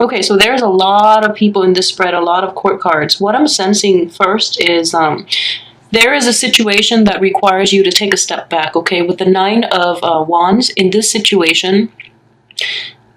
Okay, so there's a lot of people in this spread, a lot of court cards. What I'm sensing first is there is a situation that requires you to take a step back, okay? With the Nine of Wands, in this situation,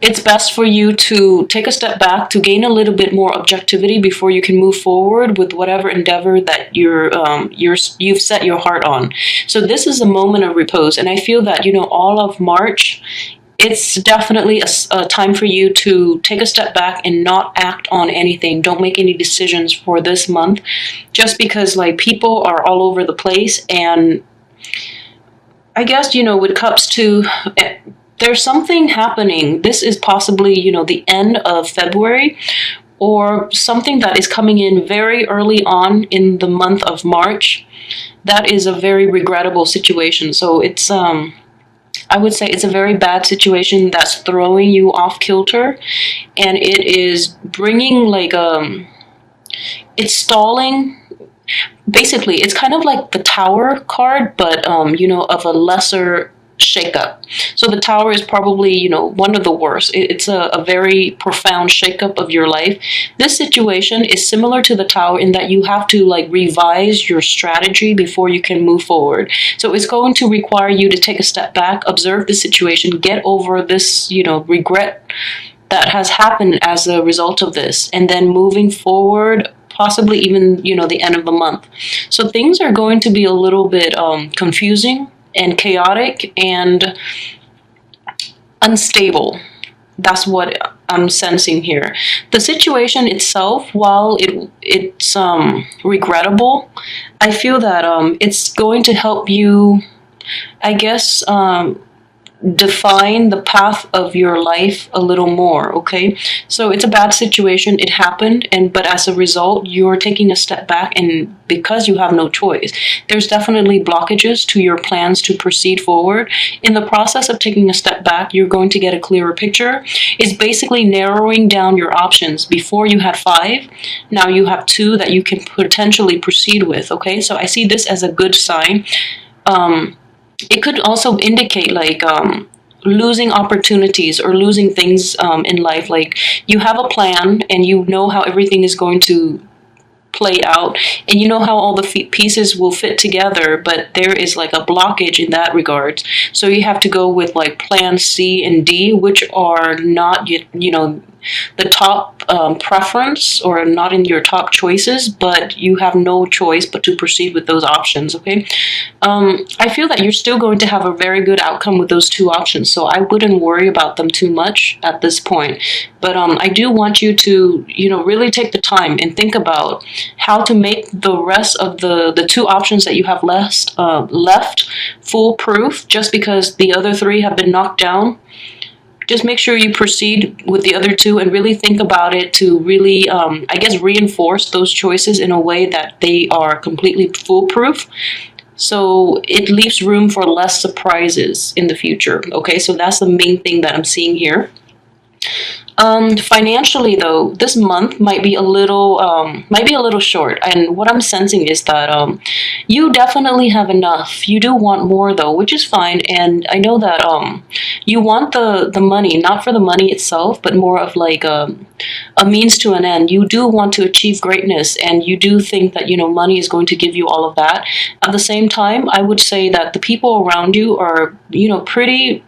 it's best for you to take a step back to gain a little bit more objectivity before you can move forward with whatever endeavor that you've set your heart on. So this is a moment of repose, and I feel that all of March, it's definitely a time for you to take a step back and not act on anything. Don't make any decisions for this month, just because like people are all over the place. And I guess with cups too, there's something happening. This is possibly the end of February, or something that is coming in very early on in the month of March. That is a very regrettable situation. So it's I would say it's a very bad situation that's throwing you off kilter, and it is bringing like it's stalling. Basically, it's kind of like the Tower card, but of a lesser shakeup. So the Tower is probably one of the worst. It's a very profound shakeup of your life. This situation is similar to the Tower in that you have to like revise your strategy before you can move forward. So it's going to require you to take a step back, observe the situation, get over this regret that has happened as a result of this, and then moving forward, possibly even the end of the month. So things are going to be a little bit confusing and chaotic and unstable. That's what I'm sensing here. The situation itself, while it's regrettable, I feel that it's going to help you, I guess, define the path of your life a little more. Okay, so it's a bad situation, it happened, but as a result you're taking a step back, and because you have no choice, there's definitely blockages to your plans to proceed forward. In the process of taking a step back, you're going to get a clearer picture. It's basically narrowing down your options. Before you had 5, now you have 2 that you can potentially proceed with. Okay, so I see this as a good sign. It could also indicate like losing opportunities or losing things in life. Like you have a plan and you know how everything is going to play out, and you know how all the pieces will fit together, but there is like a blockage in that regard. So you have to go with like plan C and D, which are not the top preference, or not in your top choices, but you have no choice but to proceed with those options. Okay, I feel that you're still going to have a very good outcome with those 2 options, so I wouldn't worry about them too much at this point. But I do want you to really take the time and think about how to make the rest of the 2 options that you have left foolproof. Just because the other 3 have been knocked down, just make sure you proceed with the other 2 and really think about it to really, I guess, reinforce those choices in a way that they are completely foolproof. So it leaves room for less surprises in the future. Okay, so that's the main thing that I'm seeing here. Financially though, this month might be a little short, and what I'm sensing is that you definitely have enough. You do want more though, which is fine, and I know that you want the money, not for the money itself, but more of like a means to an end. You do want to achieve greatness, and you do think that money is going to give you all of that. At the same time, I would say that the people around you are pretty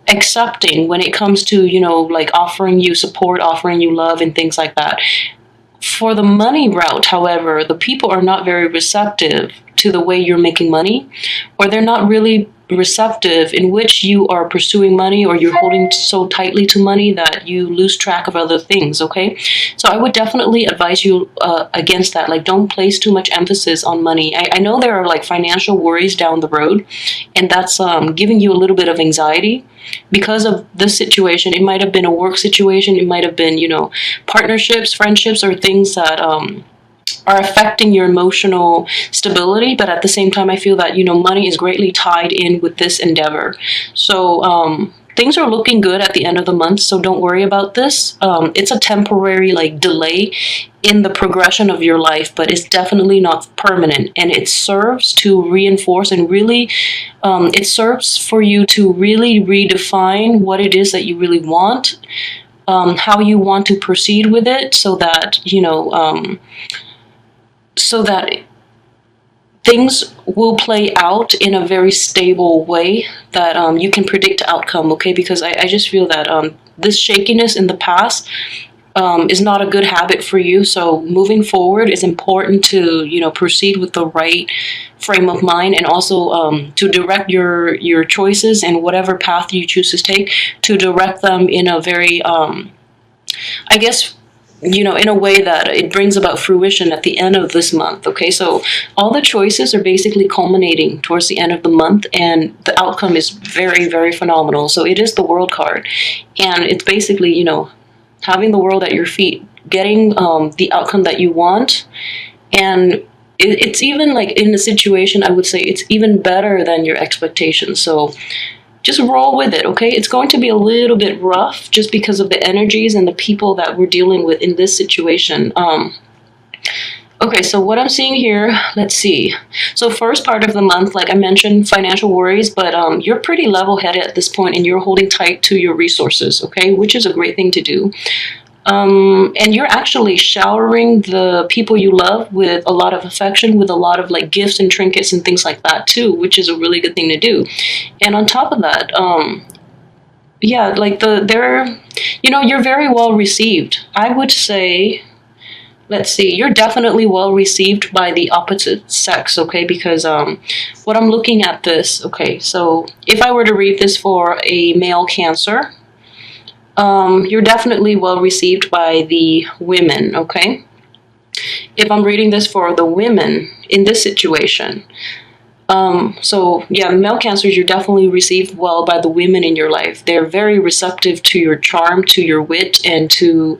accepting when it comes to like offering you support, offering you love, and things like that. For the money route, however, the people are not very receptive to the way you're making money, or they're not really receptive in which you are pursuing money, or you're holding so tightly to money that you lose track of other things. Okay, so I would definitely advise you against that. Like, don't place too much emphasis on money. I know there are like financial worries down the road, and that's giving you a little bit of anxiety because of this situation. It might have been a work situation, it might have been partnerships, friendships, or things that are affecting your emotional stability. But at the same time, I feel that money is greatly tied in with this endeavor. So things are looking good at the end of the month, so don't worry about this. It's a temporary like delay in the progression of your life, but it's definitely not permanent, and it serves to reinforce and really it serves for you to really redefine what it is that you really want. how you want to proceed with it, so that so that things will play out in a very stable way, that you can predict the outcome, okay? Because I just feel that this shakiness in the past is not a good habit for you. So moving forward is important to, proceed with the right frame of mind, and also to direct your choices and whatever path you choose to take, to direct them in a very, I guess, in a way that it brings about fruition at the end of this month. Okay, so all the choices are basically culminating towards the end of the month, and the outcome is very, very phenomenal. So it is the World card, and it's basically, having the world at your feet, getting the outcome that you want. And it's even like in a situation, I would say it's even better than your expectations. So just roll with it, okay? It's going to be a little bit rough just because of the energies and the people that we're dealing with in this situation. Okay, so what I'm seeing here, let's see. So first part of the month, like I mentioned, financial worries, but you're pretty level-headed at this point, and you're holding tight to your resources, okay? Which is a great thing to do. And you're actually showering the people you love with a lot of affection, with a lot of like gifts and trinkets and things like that too, which is a really good thing to do. And on top of that, yeah, like you're very well received. I would say, let's see, you're definitely well received by the opposite sex, okay? Because what I'm looking at this, okay, so if I were to read this for a male Cancer, you're definitely well received by the women, okay? If I'm reading this for the women in this situation, so yeah, male Cancers, you're definitely received well by the women in your life. They're very receptive to your charm, to your wit, and to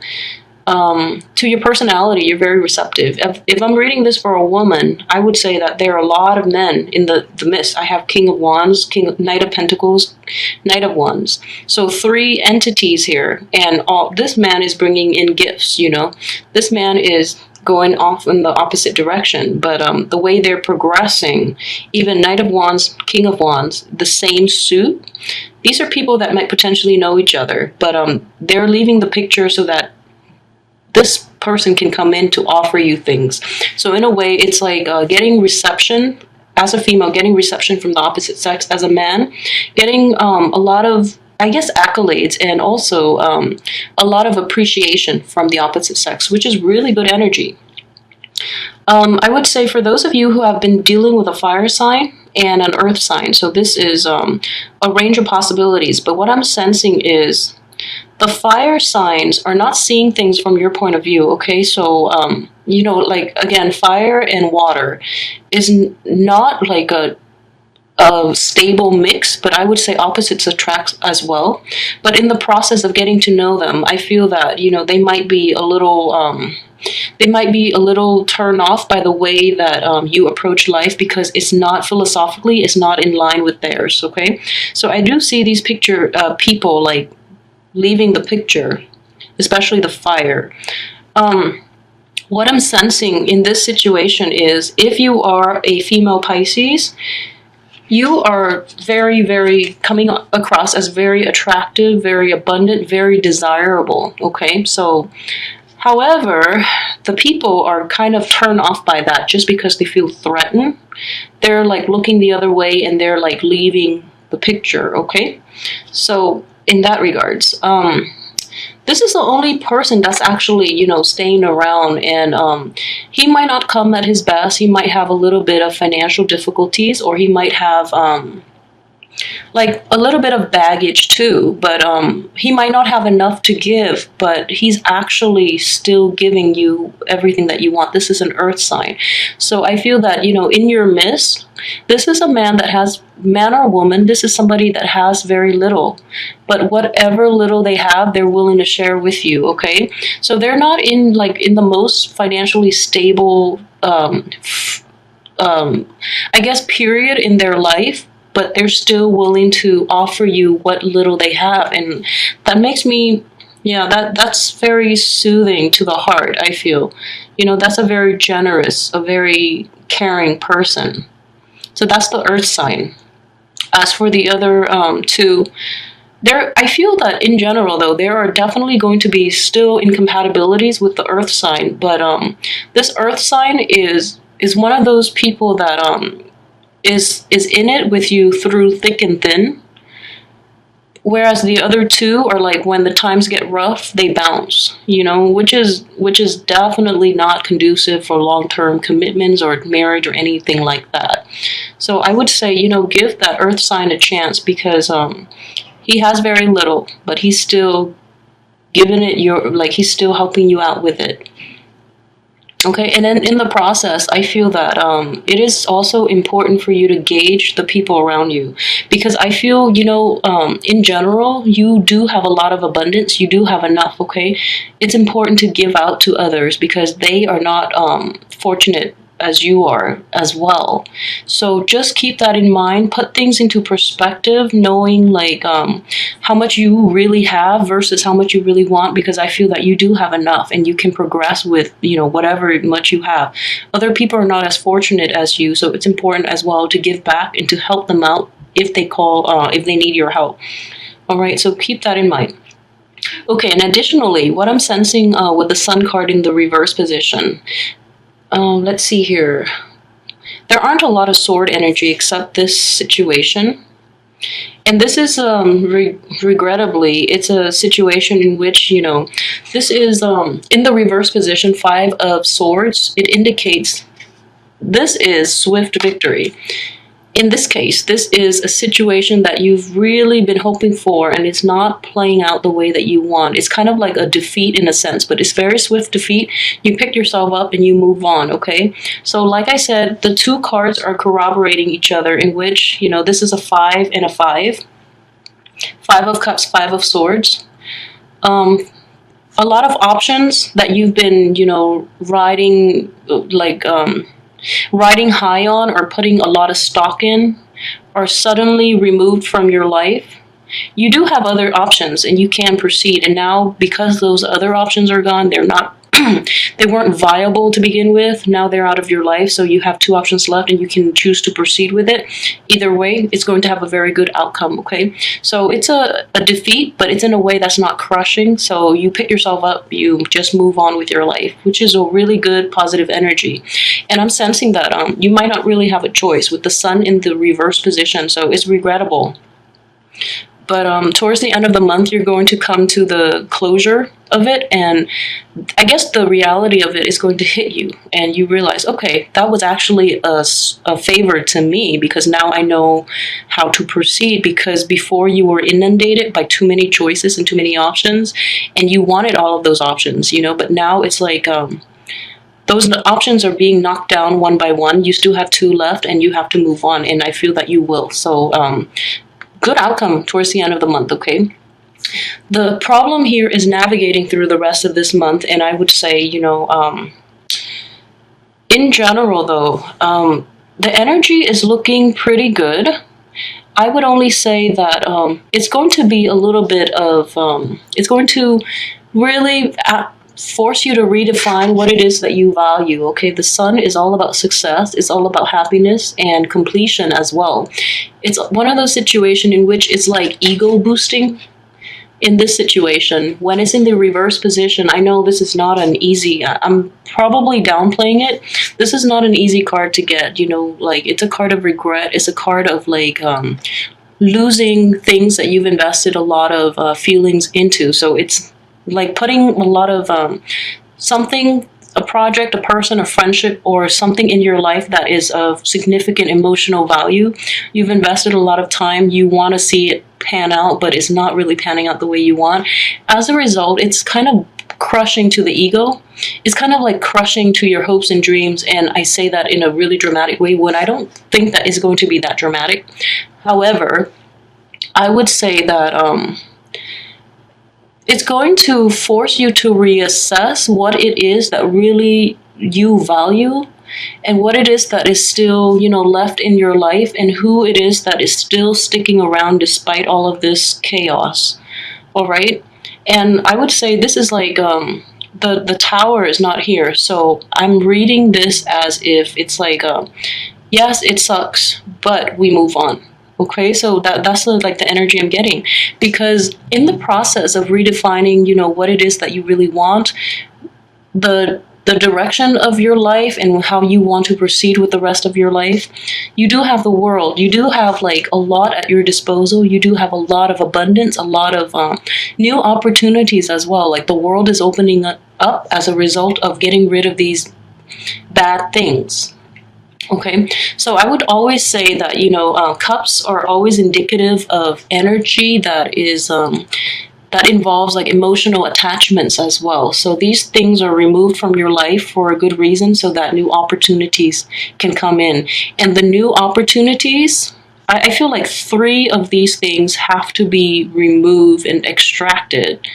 your personality. You're very receptive. If I'm reading this for a woman, I would say that there are a lot of men in the midst. I have King of Wands, Knight of Pentacles, Knight of Wands. So 3 entities here, and this man is bringing in gifts, This man is going off in the opposite direction, but the way they're progressing, even Knight of Wands, King of Wands, the same suit, these are people that might potentially know each other, but they're leaving the picture so that this person can come in to offer you things. So in a way, it's like getting reception as a female, getting reception from the opposite sex as a man, getting a lot of, I guess, accolades, and also a lot of appreciation from the opposite sex, which is really good energy. I would say for those of you who have been dealing with a fire sign and an earth sign, so this is a range of possibilities, but what I'm sensing is the fire signs are not seeing things from your point of view, okay? So, like, again, fire and water is not like a stable mix, but I would say opposites attract as well. But in the process of getting to know them, I feel that, they might be a little turned off by the way that you approach life, because it's not philosophically, it's not in line with theirs, okay? So I do see these people, like, leaving the picture, especially the fire. What I'm sensing in this situation is, if you are a female Pisces, you are very, very coming across as very attractive, very abundant, very desirable, okay? So, however, the people are kind of turned off by that just because they feel threatened. They're like looking the other way, and they're like leaving the picture, okay? So, in that regards, this is the only person that's actually, staying around, and he might not come at his best. He might have a little bit of financial difficulties, or he might have like a little bit of baggage too, but he might not have enough to give, but he's actually still giving you everything that you want. This is an earth sign. So I feel that, in your midst, this is a man or woman, this is somebody that has very little, but whatever little they have, they're willing to share with you, okay? So they're not in the most financially stable, I guess, period in their life, but they're still willing to offer you what little they have. And that makes me, that's very soothing to the heart, I feel. That's a very generous, a very caring person. So that's the earth sign. As for the other two, I feel that in general, though, there are definitely going to be still incompatibilities with the earth sign, but this earth sign is one of those people that is in it with you through thick and thin, whereas the other two are like when the times get rough, they bounce, which is definitely not conducive for long-term commitments or marriage or anything like that. So I would say, give that earth sign a chance, because he has very little, but he's still giving it your, like, he's still helping you out with it. Okay, and then in the process, I feel that it is also important for you to gauge the people around you, because I feel, in general, you do have a lot of abundance. You do have enough. Okay, it's important to give out to others because they are not fortunate as you are as well. So just keep that in mind. Put things into perspective, knowing like how much you really have versus how much you really want, because I feel that you do have enough and you can progress with, whatever much you have. Other people are not as fortunate as you, so it's important as well to give back and to help them out if they if they need your help. All right, so keep that in mind. Okay, and additionally, what I'm sensing with the Sun card in the reverse position, let's see here. There aren't a lot of sword energy except this situation. And this is, regrettably, it's a situation in which, this is, in the reverse position, Five of Swords. It indicates this is swift victory. In this case, this is a situation that you've really been hoping for, and it's not playing out the way that you want. It's kind of like a defeat in a sense, but it's very swift defeat. You pick yourself up and you move on, okay? So like I said, the two cards are corroborating each other, in which, this is a 5 and a 5. 5 of Cups, 5 of Swords. A lot of options that you've been, riding, like, riding high on or putting a lot of stock in are suddenly removed from your life. You do have other options and you can proceed, and now because those other options are gone, they're not they weren't viable to begin with. Now they're out of your life, so you have two options left and you can choose to proceed with it. Either way, it's going to have a very good outcome, okay? So it's a defeat, but it's in a way that's not crushing. So you pick yourself up, you just move on with your life, which is a really good positive energy. And I'm sensing that you might not really have a choice with the Sun in the reverse position, so it's regrettable. But towards the end of the month, you're going to come to the closure of it, and I guess the reality of it is going to hit you, and you realize, okay, that was actually a favor to me, because now I know how to proceed, because before you were inundated by too many choices and too many options, and you wanted all of those options, but now it's like those options are being knocked down one by one. You still have two left, and you have to move on, and I feel that you will. So good outcome towards the end of the month, okay? The problem here is navigating through the rest of this month, and I would say, in general, though, the energy is looking pretty good. I would only say that it's going to be a little bit of, it's going to really force you to redefine what it is that you value, okay? The Sun is all about success, it's all about happiness and completion as well. It's one of those situations in which it's like ego boosting. In this situation, when it's in the reverse position, I know this is not an easy, I'm probably downplaying it. This is not an easy card to get, like, it's a card of regret. It's a card of like losing things that you've invested a lot of feelings into. So it's like putting a lot of something, a project, a person, a friendship, or something in your life that is of significant emotional value. You've invested a lot of time. You want to see it pan out, but it's not really panning out the way you want. As a result, it's kind of crushing to the ego. It's kind of like crushing to your hopes and dreams. And I say that in a really dramatic way when I don't think that it's going to be that dramatic. However, I would say that it's going to force you to reassess what it is that really you value, and what it is that is still, left in your life, and who it is that is still sticking around despite all of this chaos. All right? And I would say this is like the Tower is not here. So I'm reading this as if it's like, yes, it sucks, but we move on. Okay, so that's like the energy I'm getting, because in the process of redefining, what it is that you really want, the direction of your life and how you want to proceed with the rest of your life, you do have the world. You do have like a lot at your disposal. You do have a lot of abundance, a lot of new opportunities as well. Like the world is opening up as a result of getting rid of these bad things. Okay, so I would always say that cups are always indicative of energy that involves like emotional attachments as well. So these things are removed from your life for a good reason, so that new opportunities can come in. And the new opportunities, I feel like 3 of these things have to be removed and extracted,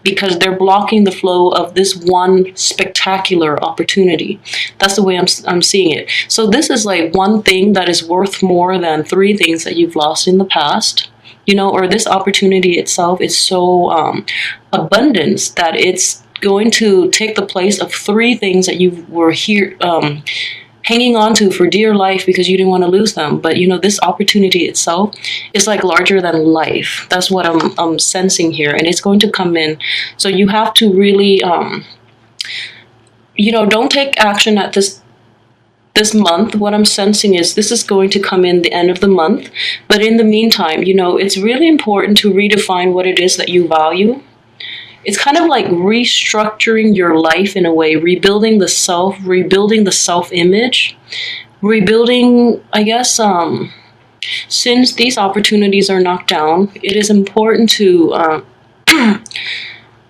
because they're blocking the flow of this one spectacular opportunity. That's the way I'm seeing it. So this is like one thing that is worth more than 3 things that you've lost in the past. Or this opportunity itself is so abundant that it's going to take the place of 3 things that you were here hanging on to for dear life because you didn't want to lose them. But this opportunity itself is like larger than life. That's what I'm sensing here, and it's going to come in. So you have to really don't take action at this month. What I'm sensing is this is going to come in the end of the month. But in the meantime, it's really important to redefine what it is that you value. It's kind of like restructuring your life in a way, rebuilding the self-image, rebuilding, I guess, since these opportunities are knocked down, it is important to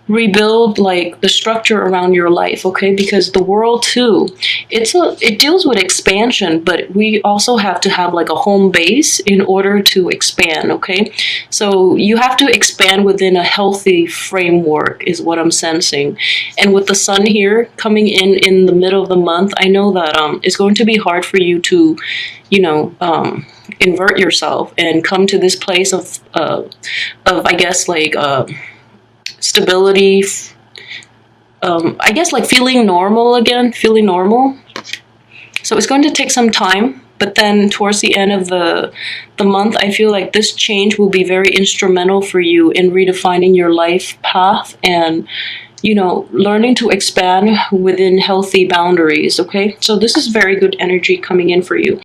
rebuild like the structure around your life. Okay, because the world too, it deals with expansion, but we also have to have like a home base in order to expand. Okay, so you have to expand within a healthy framework is what I'm sensing. And with the sun here coming in the middle of the month, I know that it's going to be hard for you to invert yourself and come to this place of I guess like stability, I guess like feeling normal again, feeling normal. So it's going to take some time, but then towards the end of the month, I feel like this change will be very instrumental for you in redefining your life path and learning to expand within healthy boundaries. Okay, so this is very good energy coming in for you.